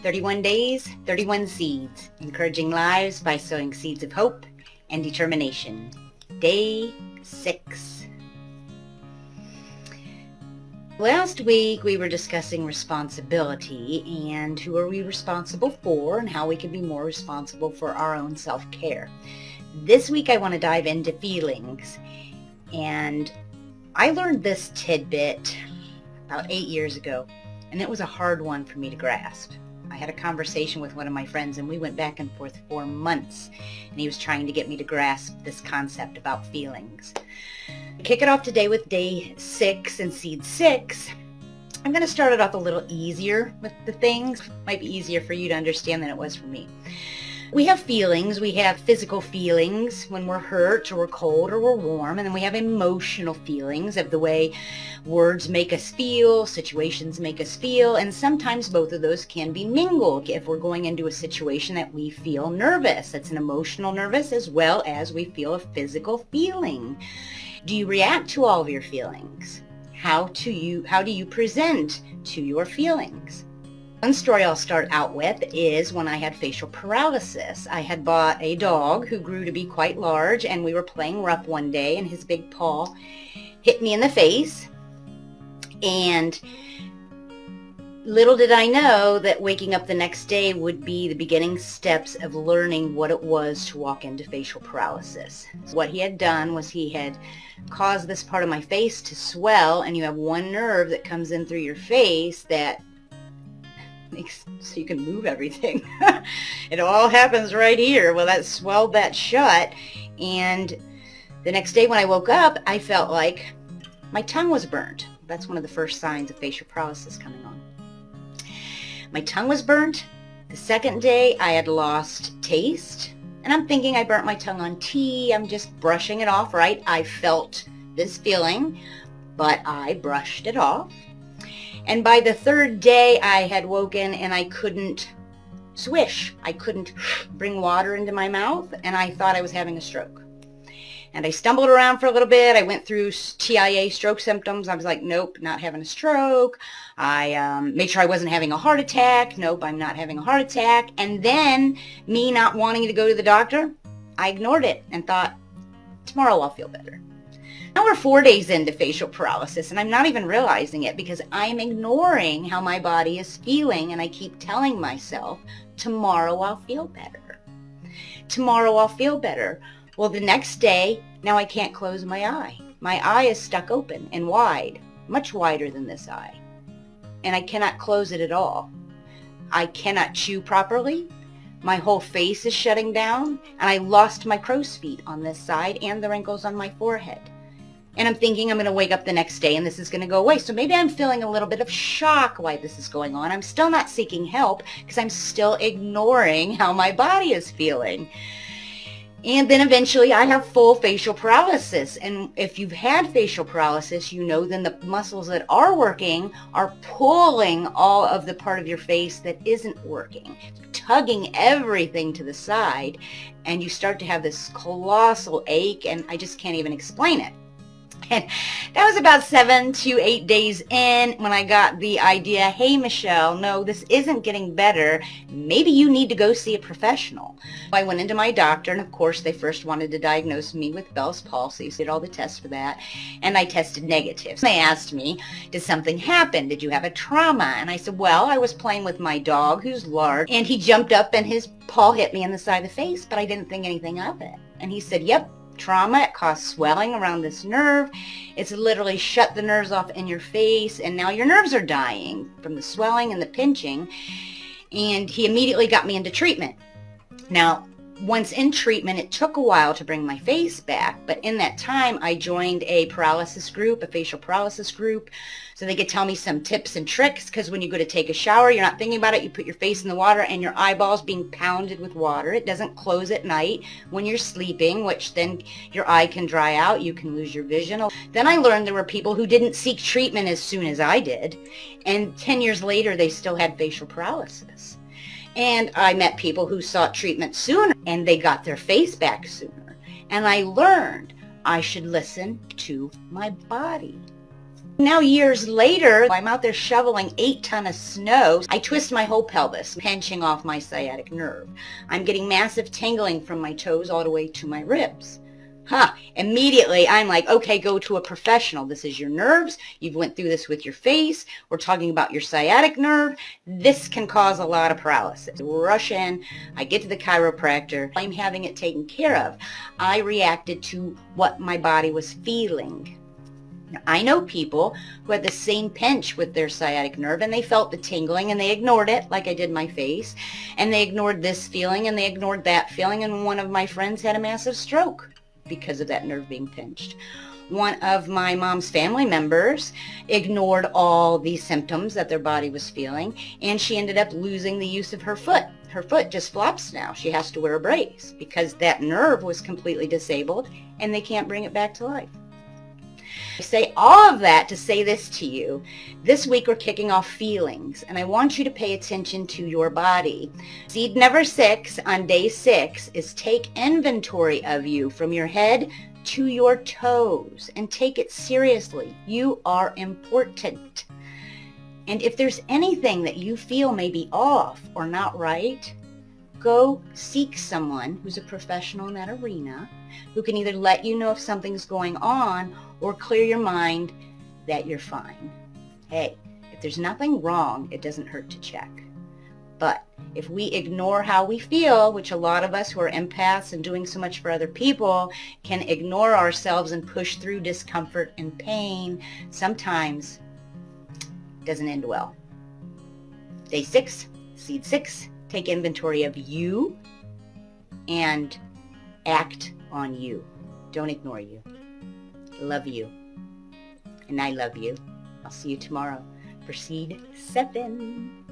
31 days, 31 seeds, encouraging lives by sowing seeds of hope and determination. Day 6. Last week we were discussing responsibility and who are we responsible for and how we can be more responsible for our own self-care. This week I want to dive into feelings, and I learned this tidbit about 8 years ago, and it was a hard one for me to grasp. I had a conversation with one of my friends, and we went back and forth for months, and he was trying to get me to grasp this concept about feelings. To kick it off today with day 6 and seed 6, I'm going to start it off a little easier with the things. It might be easier for you to understand than it was for me. We have feelings. We have physical feelings when we're hurt or we're cold or we're warm, and then we have emotional feelings of the way words make us feel, situations make us feel, and sometimes both of those can be mingled if we're going into a situation that we feel nervous. That's an emotional nervous as well as we feel a physical feeling. Do you react to all of your feelings? How do you present to your feelings? One story I'll start out with is when I had facial paralysis. I had bought a dog who grew to be quite large, and we were playing rough one day, and his big paw hit me in the face. And little did I know that waking up the next day would be the beginning steps of learning what it was to walk into facial paralysis. So what he had done was he had caused this part of my face to swell, and you have one nerve that comes in through your face that makes so you can move everything. It all happens right here. Well, that swelled that shut, and the next day when I woke up, I felt like my tongue was burnt. That's one of the first signs of facial paralysis coming on. My tongue was burnt. The second day, I had lost taste, and I'm thinking I burnt my tongue on tea. I'm just brushing it off, right? I felt this feeling, but I brushed it off. And by the third day, I had woken and I couldn't swish. I couldn't bring water into my mouth, and I thought I was having a stroke. And I stumbled around for a little bit. I went through TIA, stroke symptoms. I was like, nope, not having a stroke. I made sure I wasn't having a heart attack. Nope, I'm not having a heart attack. And then me not wanting to go to the doctor, I ignored it and thought, tomorrow I'll feel better. Now we're 4 days into facial paralysis, and I'm not even realizing it because I'm ignoring how my body is feeling, and I keep telling myself, tomorrow I'll feel better. Tomorrow I'll feel better. Well, the next day, now I can't close my eye. My eye is stuck open and wide, much wider than this eye, and I cannot close it at all. I cannot chew properly. My whole face is shutting down, and I lost my crow's feet on this side and the wrinkles on my forehead. And I'm thinking I'm going to wake up the next day and this is going to go away. So maybe I'm feeling a little bit of shock why this is going on. I'm still not seeking help because I'm still ignoring how my body is feeling. And then eventually I have full facial paralysis. And if you've had facial paralysis, you know then the muscles that are working are pulling all of the part of your face that isn't working, tugging everything to the side. And you start to have this colossal ache, and I just can't even explain it. And that was about 7 to 8 days in when I got the idea, hey, Michelle, no, this isn't getting better. Maybe you need to go see a professional. I went into my doctor, and of course, they first wanted to diagnose me with Bell's palsy. So did all the tests for that, and I tested negative. They asked me, did something happen? Did you have a trauma? And I said, well, I was playing with my dog, who's large, and he jumped up and his paw hit me in the side of the face, but I didn't think anything of it. And he said, yep. Trauma, it caused swelling around this nerve. It's literally shut the nerves off in your face, and now your nerves are dying from the swelling and the pinching. And he immediately got me into treatment. Now, once in treatment, it took a while to bring my face back, but in that time, I joined a paralysis group, a facial paralysis group, so they could tell me some tips and tricks, because when you go to take a shower, you're not thinking about it. You put your face in the water, and your eyeballs being pounded with water. It doesn't close at night when you're sleeping, which then your eye can dry out. You can lose your vision. Then I learned there were people who didn't seek treatment as soon as I did, and 10 years later, they still had facial paralysis. And I met people who sought treatment sooner, and they got their face back sooner. And I learned I should listen to my body. Now years later, I'm out there shoveling 8 tons of snow. I twist my whole pelvis, pinching off my sciatic nerve. I'm getting massive tingling from my toes all the way to my ribs. Immediately I'm like, okay, go to a professional. This is your nerves. You've went through this with your face. We're talking about your sciatic nerve. This can cause a lot of paralysis. Rush in. I get to the chiropractor. I'm having it taken care of. I reacted to what my body was feeling. Now, I know people who had the same pinch with their sciatic nerve and they felt the tingling and they ignored it like I did my face, and they ignored this feeling and they ignored that feeling, and one of my friends had a massive stroke because of that nerve being pinched. One of my mom's family members ignored all these symptoms that their body was feeling, and she ended up losing the use of her foot. Her foot just flops now. She has to wear a brace because that nerve was completely disabled and they can't bring it back to life. I say all of that to say this to you. This week we're kicking off feelings, and I want you to pay attention to your body. Seed number 6 on day 6 is take inventory of you from your head to your toes and take it seriously. You are important. And if there's anything that you feel may be off or not right, go seek someone who's a professional in that arena who can either let you know if something's going on or clear your mind that you're fine. Hey, if there's nothing wrong, it doesn't hurt to check. But if we ignore how we feel, which a lot of us who are empaths and doing so much for other people can ignore ourselves and push through discomfort and pain, sometimes it doesn't end well. Day 6, seed 6, take inventory of you and act on you. Don't ignore you. Love you. And I love you. I'll see you tomorrow for seed 7.